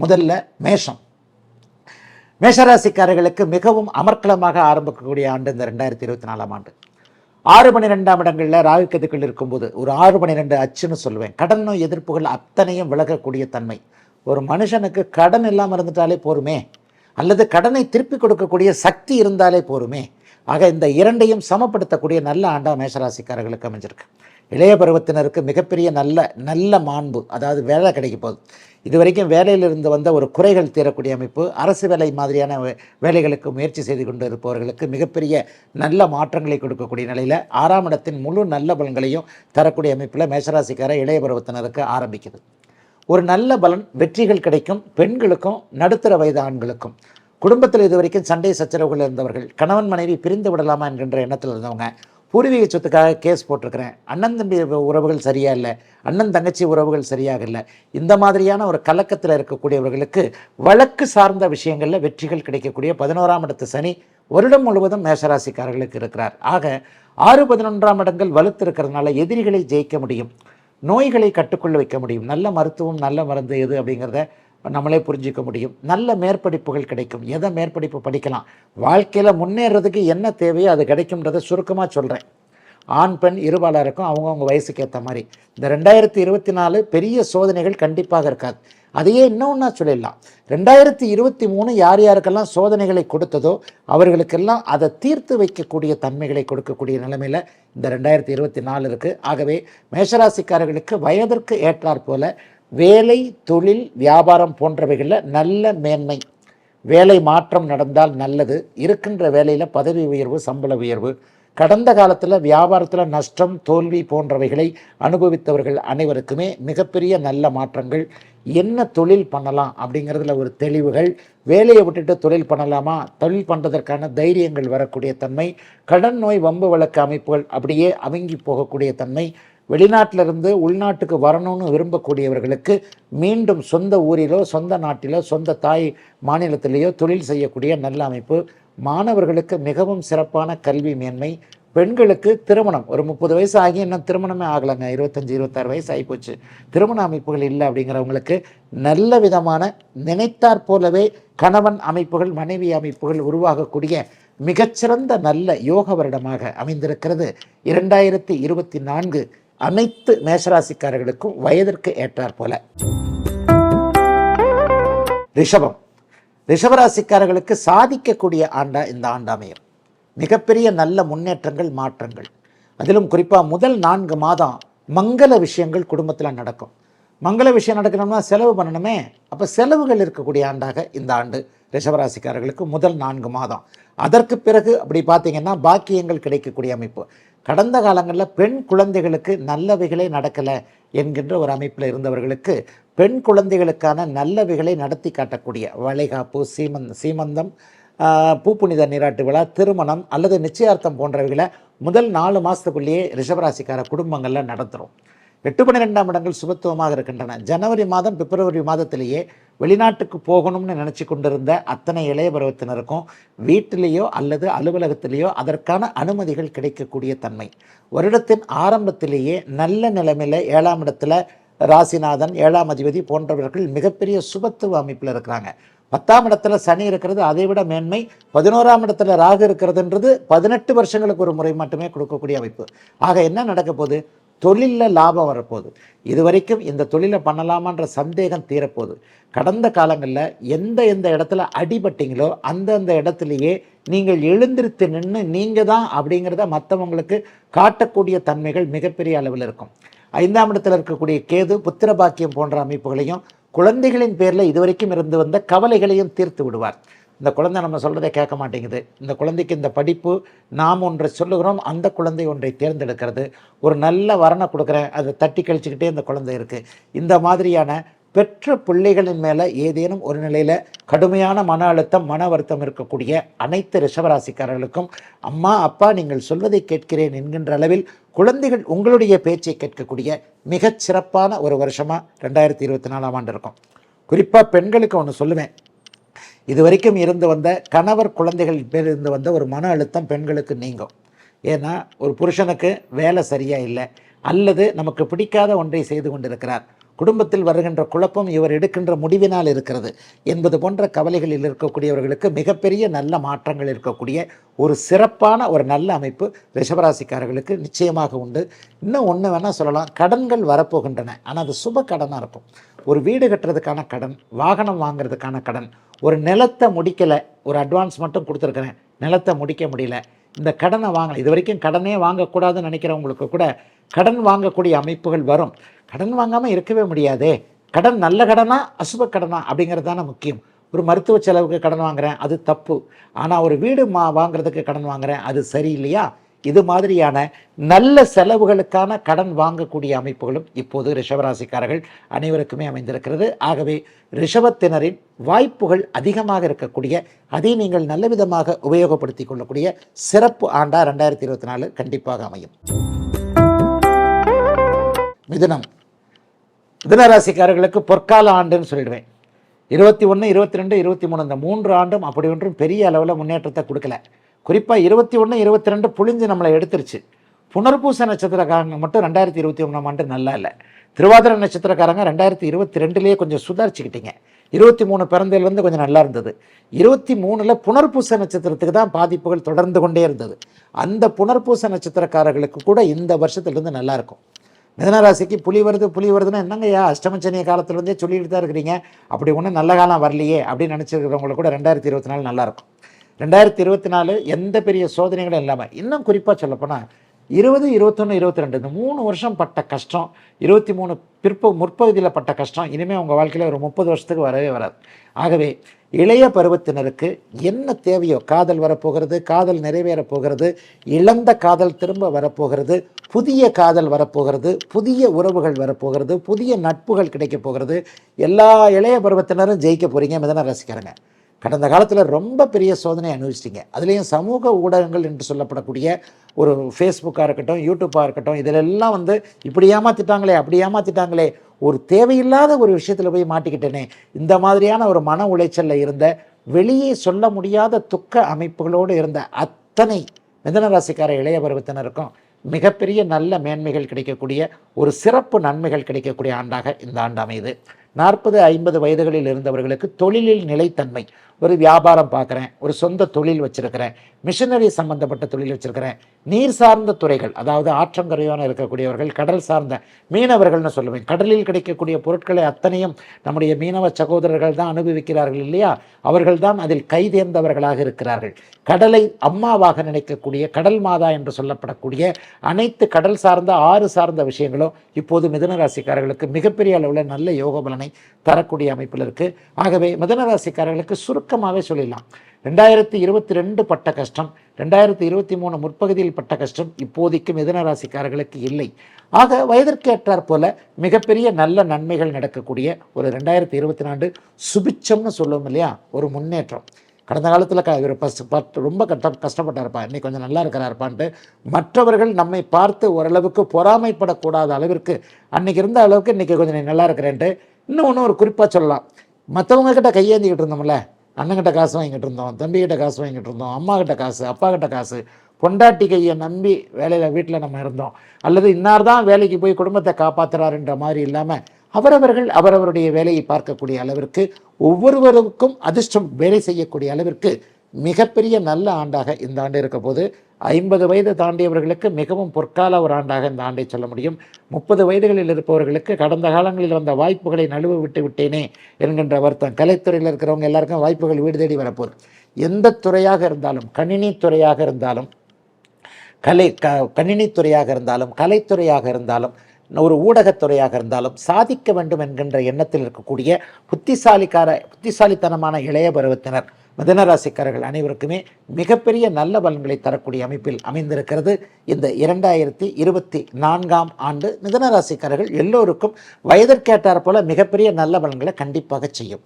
முதல்ல மேஷம். மேஷராசிக்காரர்களுக்கு மிகவும் அமர்க்களமாக ஆரம்பிக்கக்கூடிய ஆண்டு இந்த 2024ஆம் ஆண்டு. 6-12 இடங்களில் ராகு கேதுக்கள் இருக்கும்போது ஒரு 6-12 அச்சுன்னு சொல்லுவேன். கடன் நோய் எதிர்ப்புகள் அத்தனையும் விலகக்கூடிய தன்மை. ஒரு மனுஷனுக்கு கடன் இல்லாமல் இருந்துட்டாலே போருமே, அல்லது கடனை திருப்பி கொடுக்கக்கூடிய சக்தி இருந்தாலே போருமே. ஆக இந்த இரண்டையும் சமப்படுத்தக்கூடிய நல்ல ஆண்டாக மேஷராசிக்காரர்களுக்கு அமைஞ்சிருக்கு. இளைய பருவத்தினருக்கு மிகப்பெரிய நல்ல மாண்பு, அதாவது வேலை கிடைக்க போகுது. இதுவரைக்கும் வேலையிலிருந்து வந்த ஒரு குறைகள் தீரக்கூடிய அமைப்பு, அரசு வேலை மாதிரியான வேலைகளுக்கு முயற்சி செய்து கொண்டு இருப்பவர்களுக்கு மிகப்பெரிய நல்ல மாற்றங்களை கொடுக்கக்கூடிய நிலையில் 6ஆம் இடத்தின் முழு நல்ல பலன்களையும் தரக்கூடிய அமைப்பில் மேஷராசிக்கார இளைய பருவத்தினருக்கு ஆரம்பிக்குது. ஒரு நல்ல பலன், வெற்றிகள் கிடைக்கும். பெண்களுக்கும் நடுத்தர வயது ஆண்களுக்கும். குடும்பத்தில் இதுவரைக்கும் சண்டை சச்சரவுகள் இருந்தவர்கள், கணவன் மனைவி பிரிந்து விடலாமா என்கின்ற எண்ணத்தில் இருந்தவங்க, பூர்வீக சொத்துக்காக கேஸ் போட்டிருக்கிறேன், அண்ணன் தம்பி உறவுகள் சரியா இல்லை, அண்ணன் தங்கச்சி உறவுகள் சரியாக இல்லை, இந்த மாதிரியான ஒரு கலக்கத்தில் இருக்கக்கூடியவர்களுக்கு வழக்கு சார்ந்த விஷயங்களில் வெற்றிகள் கிடைக்கக்கூடிய 11ஆம் இடத்து சனி வருடம் முழுவதும் மேஷராசிக்காரர்களுக்கு இருக்கிறார். ஆக 6-11ஆம் இடங்கள் வலுத்து இருக்கிறதுனால எதிரிகளை ஜெயிக்க முடியும், நோய்களை கட்டுக்குள்ள வைக்க முடியும். நல்ல மருத்துவம், நல்ல மருந்து எது அப்படிங்கிறத நம்மளே புரிஞ்சிக்க முடியும். நல்ல மேற்படிப்புகள் கிடைக்கும். எதை மேற்படிப்பு படிக்கலாம், வாழ்க்கையில் முன்னேறதுக்கு என்ன தேவையோ அது கிடைக்கும்ன்றதை சுருக்கமாக சொல்கிறேன். ஆண் பெண் இருபாலருக்கும் அவங்கவுங்க வயசுக்கு ஏற்ற மாதிரி. இந்த 2024 பெரிய சோதனைகள் கண்டிப்பாக இருக்காது. அதையே இன்னொன்னா சொல்லிடலாம், 2023 யார் யாருக்கெல்லாம் சோதனைகளை கொடுத்ததோ அவர்களுக்கெல்லாம் அதை தீர்த்து வைக்கக்கூடிய தன்மைகளை கொடுக்கக்கூடிய நிலைமையில் இந்த 2024 இருக்குது. ஆகவே மேஷராசிக்காரர்களுக்கு வயதிற்கு ஏற்றாற் போல வேலை, தொழில், வியாபாரம் போன்றவைகளில் நல்ல மேன்மை, வேலை மாற்றம் நடந்தால் நல்லது. இருக்கின்ற வேலையில் பதவி உயர்வு, சம்பள உயர்வு. கடந்த காலத்தில் வியாபாரத்தில் நஷ்டம், தோல்வி போன்றவைகளை அனுபவித்தவர்கள் அனைவருக்குமே மிகப்பெரிய நல்ல மாற்றங்கள். என்ன தொழில் பண்ணலாம் அப்படிங்கிறதுல ஒரு தெளிவுகள். வேலையை விட்டுட்டு தொழில் பண்ணலாமா, தொழில் பண்ணுறதற்கான தைரியங்கள் வரக்கூடிய தன்மை. கடன் நோய் வம்பு வழக்கு அமைப்புகள் அப்படியே அவங்கி போகக்கூடிய தன்மை. வெளிநாட்டிலிருந்து உள்நாட்டுக்கு வரணும்னு விரும்பக்கூடியவர்களுக்கு மீண்டும் சொந்த ஊரிலோ, சொந்த நாட்டிலோ, சொந்த தாய் மாநிலத்திலேயோ தொழில் செய்யக்கூடிய நல்ல அமைப்பு. மாணவர்களுக்கு மிகவும் சிறப்பான கல்வி மேன்மை. பெண்களுக்கு திருமணம், ஒரு 30 வயசு ஆகி இன்னும் திருமணமே ஆகலைங்க, 25-26 வயசு ஆகிப்போச்சு, திருமண அமைப்புகள் இல்லை அப்படிங்கிறவங்களுக்கு நல்ல விதமான நினைத்தாற் போலவே கணவன் அமைப்புகள், மனைவி அமைப்புகள் உருவாகக்கூடிய மிகச்சிறந்த நல்ல யோக வருடமாக அமைந்திருக்கிறது 2024 அனைத்து மேஷராசிக்காரர்களுக்கும் வயதிற்கு ஏற்றாற் போல. ரிஷபம். ரிஷபராசிக்காரர்களுக்கு சாதிக்கக்கூடிய ஆண்டா இந்த ஆண்டு அமையும். மிகப்பெரிய நல்ல முன்னேற்றங்கள், மாற்றங்கள். அதிலும் குறிப்பாக முதல் 4 மாதம் மங்கள விஷயங்கள் குடும்பத்தில் நடக்கும். மங்கள விஷயம் நடக்கணும்னா செலவு பண்ணணுமே, அப்போ செலவுகள் இருக்கக்கூடிய ஆண்டாக இந்த ஆண்டு ரிஷபராசிக்காரர்களுக்கு முதல் 4 மாதம். அதற்கு பிறகு அப்படி பார்த்தீங்கன்னா பாக்கியங்கள் கிடைக்கக்கூடிய அமைப்பு. கடந்த காலங்களில் பெண் குழந்தைகளுக்கு நல்லவைகளே நடக்கலை என்கின்ற ஒரு அமைப்பில் இருந்தவர்களுக்கு பெண் குழந்தைகளுக்கான நல்லவைகளை நடத்தி காட்டக்கூடிய வளைகாப்பு, சீமந்தம், பூப்புனித நீராட்டு விழா, திருமணம் அல்லது நிச்சயார்த்தம் போன்றவைகளை முதல் 4 மாதத்துக்குள்ளேயே ரிஷபராசிக்கார குடும்பங்களில் நடத்துகிறோம். 8-12ஆம் இடங்கள் சுபத்துவமாக இருக்கின்றன. ஜனவரி மாதம், பிப்ரவரி மாதத்திலேயே வெளிநாட்டுக்கு போகணும்னு நினச்சி கொண்டிருந்த அத்தனை இளைய பருவத்தினருக்கும் வீட்டிலேயோ அல்லது அலுவலகத்திலேயோ அதற்கான அனுமதிகள் கிடைக்கக்கூடிய தன்மை. வருடத்தின் ஆரம்பத்திலேயே நல்ல நிலைமையில் 7ஆம் இடத்துல ராசிநாதன், 7ஆம் அதிபதி போன்றவர்கள் மிகப்பெரிய சுபத்துவ அமைப்பில் இருக்கிறாங்க. 10ஆம் இடத்துல சனி இருக்கிறது, அதை விட மேன்மை. 11ஆம் இடத்துல ராகு இருக்கிறதுன்றது 18 வருஷங்களுக்கு ஒரு முறை மட்டுமே கொடுக்கக்கூடிய அமைப்பு. ஆக என்ன நடக்க போகுது, தொழிலில் லாபம் வரப்போகுது. இதுவரைக்கும் இந்த தொழிலை பண்ணலாமான்ற சந்தேகம் தீரப்போகுது. கடந்த காலங்களில் எந்த இடத்துல அடிபட்டீங்களோ அந்தந்த இடத்துலையே நீங்கள் எழுந்திருத்து நின்று நீங்கள் தான் அப்படிங்கிறத மற்றவங்களுக்கு காட்டக்கூடிய தன்மைகள் மிகப்பெரிய அளவில் இருக்கும். 5ஆம் இடத்தில் இருக்கக்கூடிய கேது புத்திர பாக்கியம் போன்ற அமைப்புகளையும் குழந்தைகளின் பேரில் இதுவரைக்கும் இருந்து வந்த கவலைகளையும் தீர்த்து விடுவார். இந்த குழந்தை நம்ம சொல்கிறத கேட்க மாட்டேங்குது, இந்த குழந்தைக்கு இந்த படிப்பு, நாம் ஒன்றை சொல்லுகிறோம், அந்த குழந்தை ஒன்றை தேர்ந்தெடுக்கிறது, ஒரு நல்ல வரனை கொடுக்குறேன், அதை தட்டி கழிச்சுக்கிட்டே இந்த குழந்தை இருக்குது. இந்த மாதிரியான பெற்ற பிள்ளைகளின் மேலே ஏதேனும் ஒரு நிலையில் கடுமையான மன அழுத்தம், மன வருத்தம் இருக்கக்கூடிய அனைத்து ரிஷபராசிக்காரர்களுக்கும் அம்மா அப்பா நீங்கள் சொல்வதை கேட்கிறேன் என்கின்ற அளவில் குழந்தைகள் உங்களுடைய பேச்சை கேட்கக்கூடிய மிகச் சிறப்பான ஒரு வருஷமாக 2024ஆம் ஆண்டு இருக்கும். குறிப்பாக பெண்களுக்கு ஒன்று சொல்லுவேன், இதுவரைக்கும் இருந்து வந்த கணவர் குழந்தைகள் பேர் இருந்து வந்த ஒரு மன அழுத்தம் பெண்களுக்கு நீங்கும். ஏன்னா ஒரு புருஷனுக்கு வேலை சரியாக இல்லை, அல்லது நமக்கு பிடிக்காத ஒன்றை செய்து கொண்டிருக்கிறார், குடும்பத்தில் வருகின்ற குழப்பம் இவர் எடுக்கின்ற முடிவினால் இருக்கிறது என்பது போன்ற கவலைகளில் இருக்கக்கூடியவர்களுக்கு மிகப்பெரிய நல்ல மாற்றங்கள் இருக்கக்கூடிய ஒரு சிறப்பான ஒரு நல்ல அமைப்பு ரிஷபராசிக்காரர்களுக்கு நிச்சயமாக உண்டு. இன்னும் ஒன்று வேணால் சொல்லலாம், கடன்கள் வரப்போகின்றன. ஆனால் அது சுப கடனாக இருக்கும். ஒரு வீடு கட்டுறதுக்கான கடன், வாகனம் வாங்குறதுக்கான கடன், ஒரு நிலத்தை முடிக்கலை, ஒரு அட்வான்ஸ் மட்டும் கொடுத்துருக்குறேன், நிலத்தை முடிக்க முடியல, இந்த கடனை வாங்கலை, இது வரைக்கும் கடனே வாங்கக்கூடாதுன்னு நினைக்கிறவங்களுக்கு கூட கடன் வாங்கக்கூடிய அமைப்புகள் வரும். கடன் வாங்காமல் இருக்கவே முடியாதே. கடன் நல்ல கடனா அசுப கடனா அப்படிங்கிறது தானே முக்கியம். ஒரு மருத்துவ செலவுக்கு கடன் வாங்குகிறேன், அது தப்பு. ஆனால் ஒரு வீடு வாங்குறதுக்கு கடன் வாங்குகிறேன், அது சரி இல்லையா? இது மாதிரியான நல்ல செலவுகளுக்கான கடன் வாங்கக்கூடிய அமைப்புகளும் இப்போது ரிஷபராசிக்காரர்கள் அனைவருக்குமே அமைந்திருக்கிறது. ஆகவே ரிஷபத்தினரின் வாய்ப்புகள் அதிகமாக இருக்கக்கூடிய, அதை நீங்கள் நல்ல விதமாக உபயோகப்படுத்தி கொள்ளக்கூடிய சிறப்பு ஆண்டா 2024 கண்டிப்பாக அமையும். மிதுனம், மிதுனராசிக்காரர்களுக்கு பொற்கால ஆண்டுன்னு சொல்லிடுவேன். 21, 22, 23 இந்த 3 ஆண்டும் அப்படி ஒன்றும் பெரிய அளவில் முன்னேற்றத்தை கொடுக்கல. குறிப்பாக 21, 22 புழிஞ்சு நம்மளை எடுத்துருச்சு. புனர்பூச நட்சத்திரக்காரங்க மட்டும் 2021 ஆண்டு நல்லா இல்லை. திருவாதிரை நட்சத்திரக்காரங்க 2022 கொஞ்சம் சுதாரிச்சுக்கிட்டீங்க. 23 பிறந்ததில் வந்து கொஞ்சம் நல்லா இருந்தது. 23 புனர்பூச நட்சத்திரத்துக்கு தான் பாதிப்புகள் தொடர்ந்து கொண்டே இருந்தது. அந்த புனர்பூச நட்சத்திரக்காரர்களுக்கு கூட இந்த வருஷத்துலேருந்து நல்லா இருக்கும். மிதனராசிக்கு புலி வருதுன்னா என்னங்கய்யா அஷ்டமச்சனிய காலத்துலேருந்தே சொல்லிட்டு தான் இருக்கிறீங்க, அப்படி ஒன்றும் நல்ல காலம் வரலையே அப்படின்னு நினச்சிருக்கிறவங்களுக்கு கூட 2024 நல்லாயிருக்கும். 2024 எந்த பெரிய சோதனைகளும் இல்லாமல், இன்னும் குறிப்பாக சொல்லப்போனால் 20, 21, 22 இந்த 3 வருஷம் பட்ட கஷ்டம், 23 முற்பகுதியில் பட்ட கஷ்டம் இனிமேல் உங்கள் வாழ்க்கையில் ஒரு 30 வருஷத்துக்கு வரவே வராது. ஆகவே இளைய பருவத்தினருக்கு என்ன தேவையோ, காதல் வரப்போகிறது, காதல் நிறைவேறப் போகிறது, இழந்த காதல் திரும்ப வரப்போகிறது, புதிய காதல் வரப்போகிறது, புதிய உறவுகள் வரப்போகிறது, புதிய நட்புகள் கிடைக்கப் போகிறது. எல்லா இளைய பருவத்தினரும் ஜெயிக்க போகிறீங்க மிதன ராசிக்காரங்க. கடந்த காலத்தில் ரொம்ப பெரிய சோதனை அனுபவிச்சிட்டிங்க. அதுலேயும் சமூக ஊடகங்கள் என்று சொல்லப்படக்கூடிய ஒரு ஃபேஸ்புக்காக இருக்கட்டும், யூடியூப்பாக இருக்கட்டும், இதிலெல்லாம் வந்து இப்படி ஏமாற்றிட்டாங்களே அப்படி ஏமாற்றிட்டாங்களே, ஒரு தேவையில்லாத ஒரு விஷயத்தில் போய் மாட்டிக்கிட்டேனே, இந்த மாதிரியான ஒரு மன உளைச்சலில் இருந்த, வெளியே சொல்ல முடியாத துக்க அமைப்புகளோடு இருந்த அத்தனை மிதனராசிக்கார இளைய பருவத்தினருக்கும் மிகப்பெரிய நல்ல மேன்மைகள் கிடைக்கக்கூடிய, ஒரு சிறப்பு நன்மைகள் கிடைக்கக்கூடிய ஆண்டாக இந்த ஆண்டு அமையுது. 40, 50 வயதுகளில் இருந்தவர்களுக்கு தொழிலில் நிலைத்தன்மை, ஒரு வியாபாரம் பார்க்குறேன், ஒரு சொந்த தொழில் வச்சுருக்கிறேன், மிஷினரி சம்மந்தப்பட்ட தொழில் வச்சுருக்கிறேன், நீர் சார்ந்த துறைகள், அதாவது ஆற்றங்கரையோன இருக்கக்கூடியவர்கள், கடல் சார்ந்த மீனவர்கள்னு சொல்லுவேன். கடலில் கிடைக்கக்கூடிய பொருட்களை அத்தனையும் நம்முடைய மீனவ சகோதரர்கள் தான் அனுபவிக்கிறார்கள் இல்லையா? அவர்கள் தான் அதில் கைதேர்ந்தவர்களாக இருக்கிறார்கள். கடலை அம்மாவாக நினைக்கக்கூடிய, கடல் மாதா என்று சொல்லப்படக்கூடிய அனைத்து கடல் சார்ந்த, ஆறு சார்ந்த விஷயங்களும் இப்போது மிதுனராசிக்காரர்களுக்கு மிகப்பெரிய அளவில் நல்ல யோக பலனை தரக்கூடிய அமைப்பில் இருக்குது. ஆகவே மிதுனராசிக்காரர்களுக்கு சுருக்கமாகவே சொல்லிடலாம், 2022 பட்ட கஷ்டம், 2023 முற்பகுதியில் பட்ட கஷ்டம் இப்போதைக்கு மிதுனராசிக்காரர்களுக்கு இல்லை. ஆக வயதிற்கேற்றாற் போல மிகப்பெரிய நல்ல நன்மைகள் நடக்கக்கூடிய ஒரு 2024 சுபிச்சம்னு சொல்லுவோம் இல்லையா, ஒரு முன்னேற்றம். கடந்த காலத்தில் இவர் ரொம்ப கஷ்டப்பட்டார்ப்பா, இன்னைக்கு கொஞ்சம் நல்லா இருக்கிறார்ப்பான்ட்டு மற்றவர்கள் நம்மை பார்த்து ஓரளவுக்கு பொறாமைப்படக்கூடாத அளவிற்கு, அன்றைக்கி இருந்த அளவுக்கு இன்றைக்கி கொஞ்சம் நீ நல்லா இருக்கிறேன்ட்டு. இன்னொன்று ஒரு குறிப்பாக சொல்லலாம், மற்றவங்க கிட்ட கையேந்திக்கிட்டு இருந்தோம்ல, அண்ணங்கிட்ட காசு வாங்கிட்டு இருந்தோம், தம்பிக்கிட்ட காசு வாங்கிட்டு இருந்தோம், அம்மா கிட்ட காசு, அப்பா கிட்ட காசு, பொண்டாட்டி கையை நம்பி வீட்டில் நம்ம இருந்தோம், அல்லது இன்னார் தான் வேலைக்கு போய் குடும்பத்தை காப்பாற்றுறாருன்ற மாதிரி இல்லாமல் அவரவர்கள் அவரவருடைய வேலையை பார்க்கக்கூடிய அளவிற்கு, ஒவ்வொருவருக்கும் அதிர்ஷ்டம் வேலை செய்யக்கூடிய அளவிற்கு மிகப்பெரிய நல்ல ஆண்டாக இந்த ஆண்டு இருக்க போது, 50 வயது தாண்டியவர்களுக்கு மிகவும் பொற்கால ஒரு ஆண்டாக இந்த ஆண்டை சொல்ல முடியும். 30 வயதுகளில் இருப்பவர்களுக்கு கடந்த காலங்களில் வந்த வாய்ப்புகளை நழுவ விட்டேனே என்கின்ற வருத்தம். கலைத்துறையில் இருக்கிறவங்க எல்லாருக்கும் வாய்ப்புகள் வீடு தேடி வரப்போகுது. எந்த துறையாக இருந்தாலும், கணினி துறையாக இருந்தாலும், கணினித்துறையாக இருந்தாலும், கலைத்துறையாக இருந்தாலும், ஒரு ஊடகத்துறையாக இருந்தாலும் சாதிக்க வேண்டும் என்கின்ற எண்ணத்தில் இருக்கக்கூடிய புத்திசாலித்தனமான இளைய பருவத்தினர் மிதுனராசிக்காரர்கள் அனைவருக்குமே மிகப்பெரிய நல்ல பலன்களை தரக்கூடிய அமைப்பில் அமைந்திருக்கிறது இந்த 2024 ஆண்டு. மிதுனராசிக்காரர்கள் எல்லோருக்கும் வயதிற்கேற்றாற் போல மிகப்பெரிய நல்ல பலன்களை கண்டிப்பாக செய்யும்.